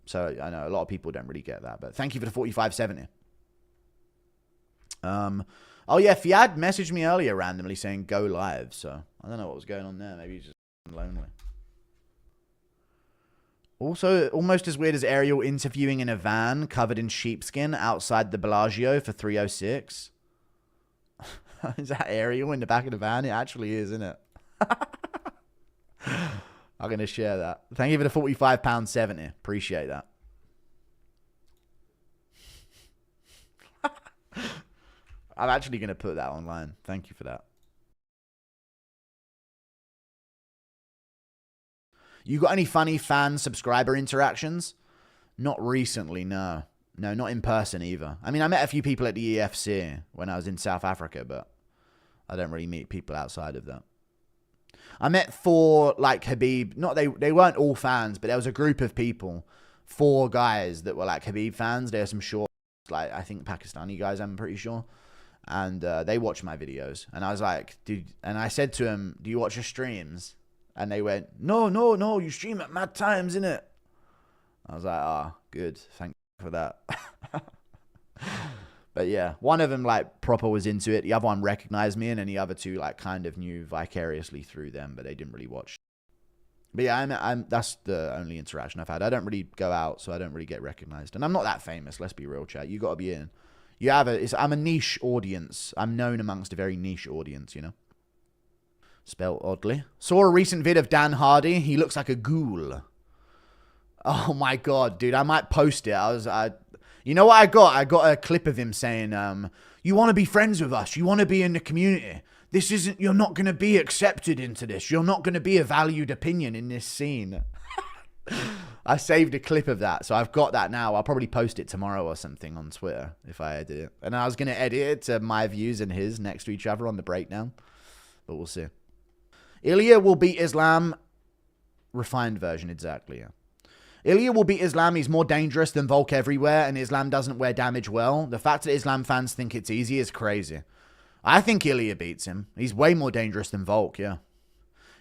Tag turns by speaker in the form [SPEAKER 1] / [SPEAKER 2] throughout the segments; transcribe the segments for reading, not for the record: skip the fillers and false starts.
[SPEAKER 1] So I know a lot of people don't really get that, but thank you for the 4570. Oh yeah, Fiad messaged me earlier randomly saying go live, so I don't know what was going on there. Maybe he's just lonely. Also, almost as weird as Ariel interviewing in a van covered in sheepskin outside the Bellagio for 306. Is that Ariel in the back of the van? It actually is, isn't it? I'm going to share that. Thank you for the £45.70. Appreciate that. I'm actually going to put that online. Thank you for that. You got any funny fan subscriber interactions? Not recently, no. No, not in person either. I mean, I met a few people at the EFC when I was in South Africa, but I don't really meet people outside of that. I met 4, like, Habib. Not they weren't all fans, but there was a group of people, 4 guys that were, like, Habib fans. There were some short, like, I think Pakistani guys, I'm pretty sure. And they watched my videos. And I was like, dude, and I said to them, do you watch your streams? And they went, no, you stream at mad times, innit? I was like, ah, good. Thank you for that. But yeah, one of them, like, proper was into it. The other one recognized me, and then the other 2, like, kind of knew vicariously through them, but they didn't really watch. But yeah, that's the only interaction I've had. I don't really go out, so I don't really get recognized. And I'm not that famous, let's be real, chat. You got to be in. I'm a niche audience. I'm known amongst a very niche audience, you know? Spelled oddly. Saw a recent vid of Dan Hardy. He looks like a ghoul. Oh my god, dude. I might post it. You know what I got? I got a clip of him saying, you want to be friends with us. You want to be in the community. You're not going to be accepted into this. You're not going to be a valued opinion in this scene. I saved a clip of that. So I've got that now. I'll probably post it tomorrow or something on Twitter if I edit it. And I was going to edit it to my views and his next to each other on the breakdown. But we'll see. Ilia will beat Islam. Refined version, exactly, yeah. Ilia will beat Islam. He's more dangerous than Volk everywhere, and Islam doesn't wear damage well. The fact that Islam fans think it's easy is crazy. I think Ilia beats him. He's way more dangerous than Volk, yeah.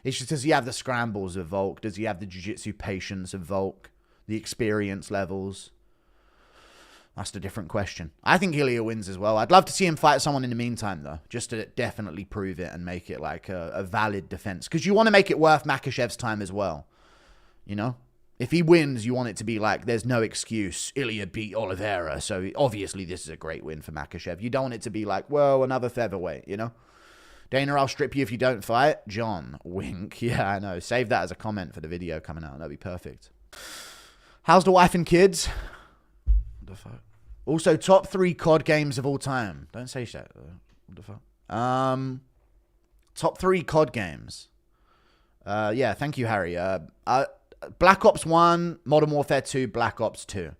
[SPEAKER 1] It's just, does he have the scrambles of Volk? Does he have the jiu-jitsu patience of Volk? The experience levels? That's a different question. I think Ilia wins as well. I'd love to see him fight someone in the meantime, though, just to definitely prove it and make it like a valid defense. Because you want to make it worth Makhachev's time as well. You know? If he wins, you want it to be like, there's no excuse. Ilia beat Oliveira, so obviously this is a great win for Makhachev. You don't want it to be like, well, another featherweight, you know? Dana, I'll strip you if you don't fight. John, wink. Yeah, I know. Save that as a comment for the video coming out. That'd be perfect. How's the wife and kids? What the fuck? Also, top 3 COD games of all time. Don't say shit. What the fuck? Top 3 COD games. Yeah, thank you, Harry. Black Ops 1, Modern Warfare 2, Black Ops 2.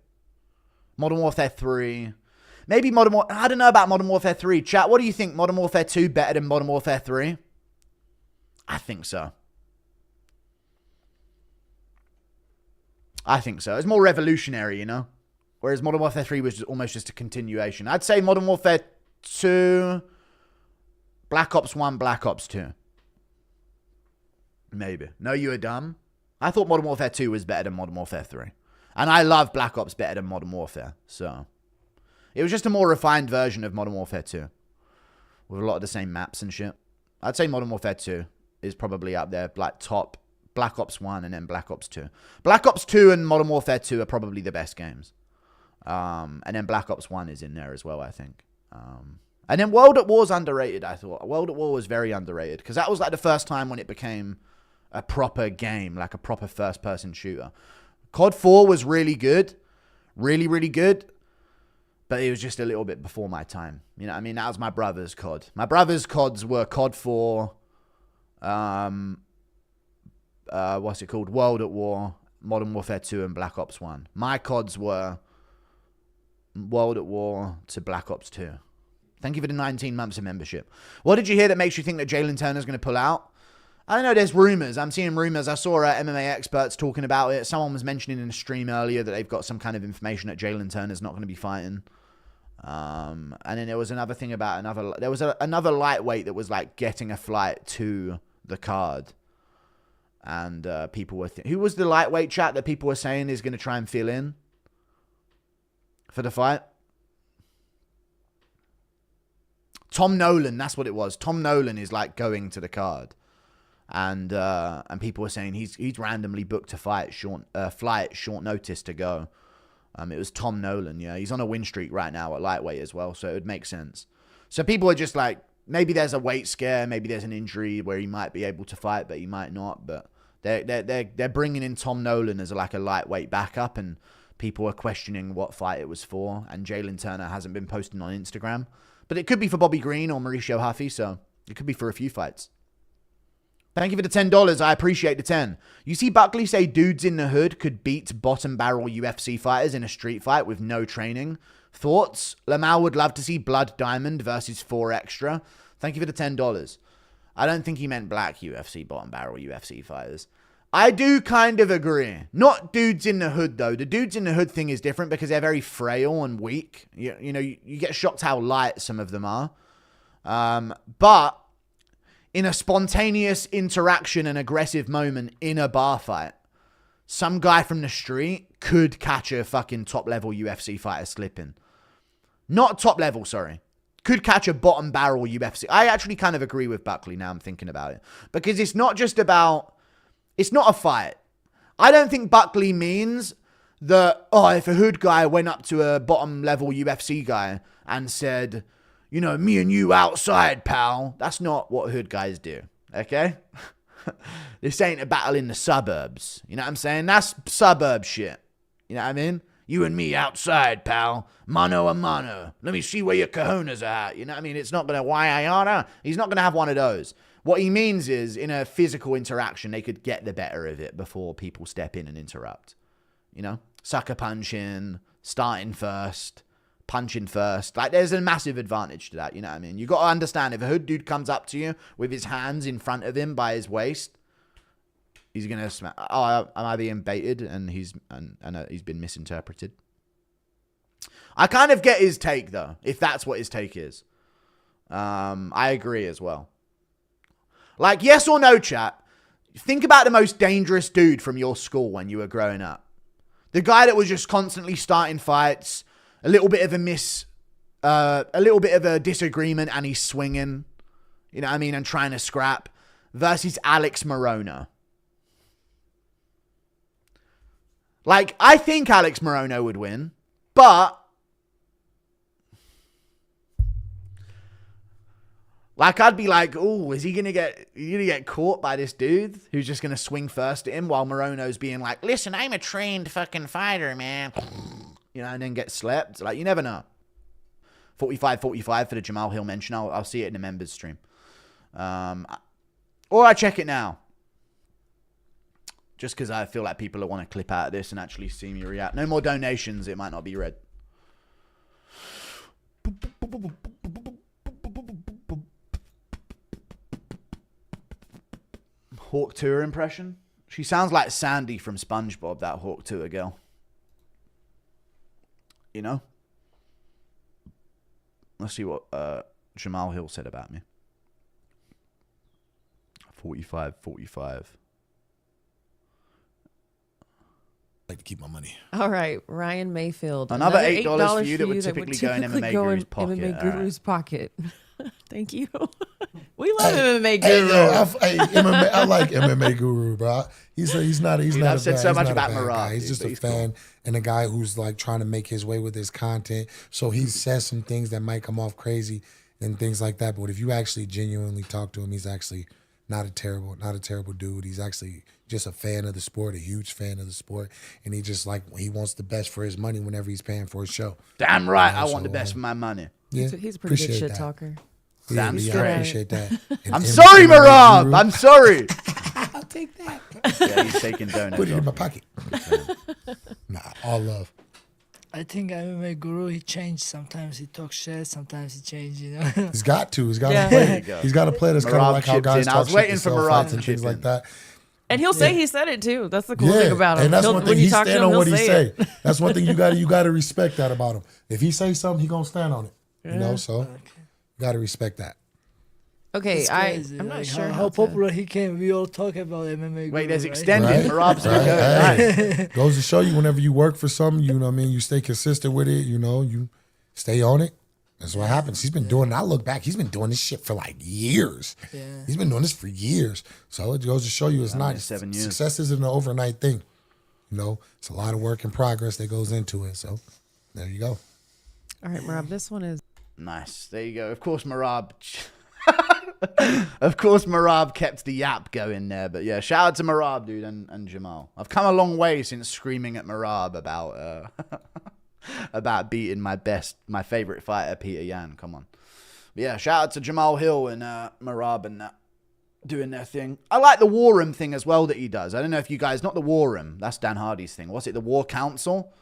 [SPEAKER 1] Modern Warfare 3. Maybe Modern Warfare... I don't know about Modern Warfare 3. Chat, what do you think? Modern Warfare 2 better than Modern Warfare 3? I think so. I think so. It's more revolutionary, you know? Whereas Modern Warfare 3 was almost just a continuation. I'd say Modern Warfare 2, Black Ops 1, Black Ops 2. Maybe. No, you were dumb. I thought Modern Warfare 2 was better than Modern Warfare 3. And I love Black Ops better than Modern Warfare. So, it was just a more refined version of Modern Warfare 2. With a lot of the same maps and shit. I'd say Modern Warfare 2 is probably up there. Like top Black Ops 1 and then Black Ops 2. Black Ops 2 and Modern Warfare 2 are probably the best games. And then Black Ops 1 is in there as well, I think. And then World at War is underrated, I thought. World at War was very underrated. Because that was like the first time when it became a proper game. Like a proper first-person shooter. COD 4 was really good. Really, really good. But it was just a little bit before my time. You know what I mean? That was my brother's COD. My brother's CODs were COD 4. What's it called? World at War. Modern Warfare 2 and Black Ops 1. My CODs were World at War to Black Ops 2. Thank you for the 19 months of membership. What did you hear that makes you think that Jalen Turner's going to pull out? I don't know, there's rumors. I'm seeing rumors. I saw MMA experts talking about it. Someone was mentioning in a stream earlier that they've got some kind of information that Jalen Turner's not going to be fighting. And then there was another thing about another lightweight that was like getting a flight to the card. And people were... Who was the lightweight chat that people were saying is going to try and fill in for the fight? Tom Nolan, that's what it was. Tom Nolan is like going to the card. And people were saying he's randomly booked a flight short notice to go. It was Tom Nolan, yeah. He's on a win streak right now at lightweight as well, so it would make sense. So people are just like, maybe there's a weight scare, maybe there's an injury where he might be able to fight, but he might not. But they're bringing in Tom Nolan as like a lightweight backup, and people are questioning what fight it was for. And Jalen Turner hasn't been posting on Instagram, but it could be for Bobby Green or Mauricio Huffy, so it could be for a few fights. Thank you for the $10. I appreciate the 10. You see Buckley say dudes in the hood could beat bottom barrel UFC fighters in a street fight with no training. Thoughts? Lamau would love to see Blood Diamond versus 4 Extra. Thank you for the $10. I don't think he meant black UFC, bottom barrel UFC fighters. I do kind of agree. Not dudes in the hood, though. The dudes in the hood thing is different because they're very frail and weak. You know, you get shocked how light some of them are. But in a spontaneous interaction and aggressive moment in a bar fight, some guy from the street could catch a fucking top-level UFC fighter slipping. Not top-level, sorry. Could catch a bottom-barrel UFC. I actually kind of agree with Buckley now I'm thinking about it. Because it's not just about... It's not a fight. I don't think Buckley means that, if a hood guy went up to a bottom-level UFC guy and said... You know, me and you outside, pal. That's not what hood guys do, okay? This ain't a battle in the suburbs. You know what I'm saying? That's suburb shit. You know what I mean? You and me outside, pal. Mano a mano. Let me see where your cojones are at. You know what I mean? It's not going to... He's not going to have one of those. What he means is, in a physical interaction, they could get the better of it before people step in and interrupt. You know? Sucker punching, starting first... punching first. Like, there's a massive advantage to that, you know what I mean? You got to understand, if a hood dude comes up to you with his hands in front of him by his waist, he's going to smack. Am I being baited? And he's been misinterpreted. I kind of get his take, though, if that's what his take is. I agree as well. Like, yes or no, chat? Think about the most dangerous dude from your school when you were growing up. The guy that was just constantly starting fights, a little bit of a disagreement, and he's swinging, you know what I mean, and trying to scrap, versus Alex Morono. Like, I think Alex Morono would win, but like, I'd be like, oh, is he gonna get caught by this dude who's just gonna swing first at him while Morono's being like, listen, I'm a trained fucking fighter, man. You know, and then get slept. Like, you never know. 45-45 for the Jamal Hill mention. I'll see it in the members stream. Or I check it now. Just because I feel like people will want to clip out of this and actually see me react. No more donations. It might not be read. Hawk Tour impression. She sounds like Sandy from SpongeBob, that Hawk Tour girl. You know? Let's see what Jamal Hill said about me. 45-45.
[SPEAKER 2] Like to keep my money.
[SPEAKER 3] All right, Ryan Mayfield.
[SPEAKER 1] Another $8 for you that would typically go in MMA Guru's pocket.
[SPEAKER 3] MMA Guru's pocket. Thank you. We love MMA
[SPEAKER 2] Guru.
[SPEAKER 3] Guru.
[SPEAKER 2] I like MMA Guru, bro. He's not.
[SPEAKER 1] I've said so much about Merab.
[SPEAKER 2] He's just a fan and a guy who's like trying to make his way with his content. So he says some things that might come off crazy and things like that. But if you actually genuinely talk to him, he's actually not a terrible dude. He's actually just a fan of the sport, a huge fan of the sport, and he wants the best for his money whenever he's paying for his show.
[SPEAKER 1] Damn right, I want the best for my money.
[SPEAKER 2] Yeah,
[SPEAKER 3] he's a pretty good shit talker.
[SPEAKER 2] Yeah, I appreciate that.
[SPEAKER 1] I'm sorry, Merab. I'm sorry.
[SPEAKER 2] I'll take that.
[SPEAKER 1] Yeah, he's taking donuts.
[SPEAKER 2] Put it in my pocket. Nah, all love.
[SPEAKER 4] I think MMA Guru, he changed. Sometimes he talks shit, sometimes he changes, you know.
[SPEAKER 2] He's got to. He's got to play. He's got to play this kind of like how guys talk
[SPEAKER 1] I was waiting for Merab
[SPEAKER 2] and things like that.
[SPEAKER 3] And he'll say he said it too. That's the cool thing about him.
[SPEAKER 2] And that's one thing, he stand on what he say.
[SPEAKER 3] It.
[SPEAKER 2] That's one thing you got to respect that about him. If he say something, he gonna stand on it. You know, so you got to respect that.
[SPEAKER 3] Okay,
[SPEAKER 4] It's crazy.
[SPEAKER 3] I'm not
[SPEAKER 4] like,
[SPEAKER 3] sure
[SPEAKER 4] how
[SPEAKER 3] to-
[SPEAKER 4] popular he came. We all talk about MMA.
[SPEAKER 1] Wait,
[SPEAKER 4] guru,
[SPEAKER 1] there's
[SPEAKER 4] right?
[SPEAKER 1] extended. Merab's
[SPEAKER 2] Right.
[SPEAKER 1] going. Nice.
[SPEAKER 2] Goes to show you whenever you work for something, you know what I mean, you stay consistent with it, you know, you stay on it. That's what happens. He's been doing, I look back, he's been doing this shit for like years.
[SPEAKER 4] Yeah.
[SPEAKER 2] He's been doing this for years. So it goes to show you it's
[SPEAKER 1] Done
[SPEAKER 2] not,
[SPEAKER 1] this 7 years.
[SPEAKER 2] success isn't an overnight thing. You know, it's a lot of work in progress that goes into it. So there you go.
[SPEAKER 3] All right, Merab, this one is
[SPEAKER 1] Nice. There you go. Of course, Merab. Of course, Merab kept the yap going there. But yeah, shout out to Merab, dude, and Jamal. I've come a long way since screaming at Merab about about beating my favorite fighter, Peter Yan. Come on. But yeah, shout out to Jamal Hill and Merab and that doing their thing. I like the War Room thing as well that he does. I don't know if you guys, not the War Room. That's Dan Hardy's thing. What's it? The War Council?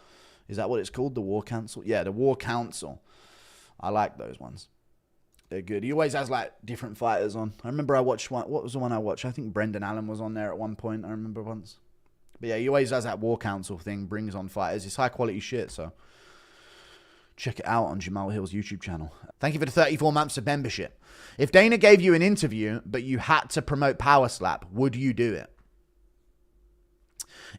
[SPEAKER 1] Is that what it's called? The War Council? Yeah, the War Council. I like those ones. They're good. He always has like different fighters on. I remember I watched one. What was the one I watched? I think Brendan Allen was on there at one point. I remember once. But yeah, he always does that War Council thing. Brings on fighters. It's high quality shit. So check it out on Jamal Hill's YouTube channel. Thank you for the 34 months of membership. If Dana gave you an interview, but you had to promote Power Slap, would you do it?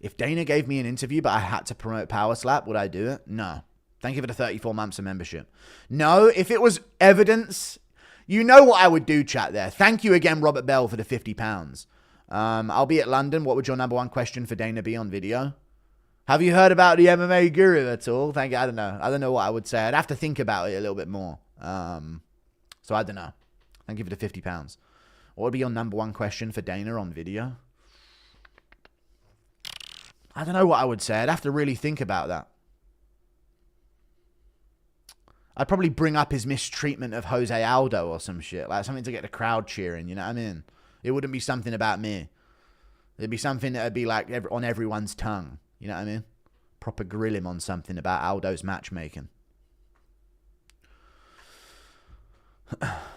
[SPEAKER 1] If Dana gave me an interview, but I had to promote Power Slap, would I do it? No. Thank you for the 34 months of membership. No, if it was evidence, you know what I would do, chat there. Thank you again, Robert Bell, for the £50. I'll be at London. What would your number one question for Dana be on video? Have you heard about the MMA guru at all? Thank you. I don't know. I don't know what I would say. I'd have to think about it a little bit more. So I don't know. Thank you for the £50. What would be your number one question for Dana on video? I don't know what I would say. I'd have to really think about that. I'd probably bring up his mistreatment of Jose Aldo or some shit. Like something to get the crowd cheering, you know what I mean? It wouldn't be something about me. It'd be something that would be like on everyone's tongue. You know what I mean? Proper grill him on something about Aldo's matchmaking.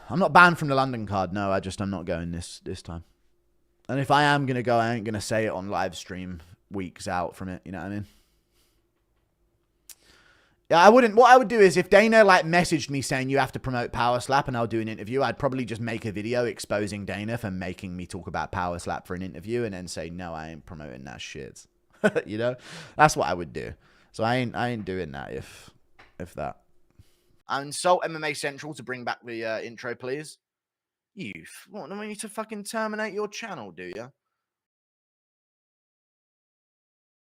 [SPEAKER 1] I'm not banned from the London card. No, I'm not going this time. And if I am going to go, I ain't going to say it on live stream weeks out from it. You know what I mean? Yeah, I wouldn't. What I would do is if Dana like messaged me saying you have to promote Power Slap and I'll do an interview, I'd probably just make a video exposing Dana for making me talk about Power Slap for an interview and then say, no, I ain't promoting that shit. You know, that's what I would do. So I ain't doing that if that. I insult MMA Central to bring back the intro, please. You want me to fucking terminate your channel, do you?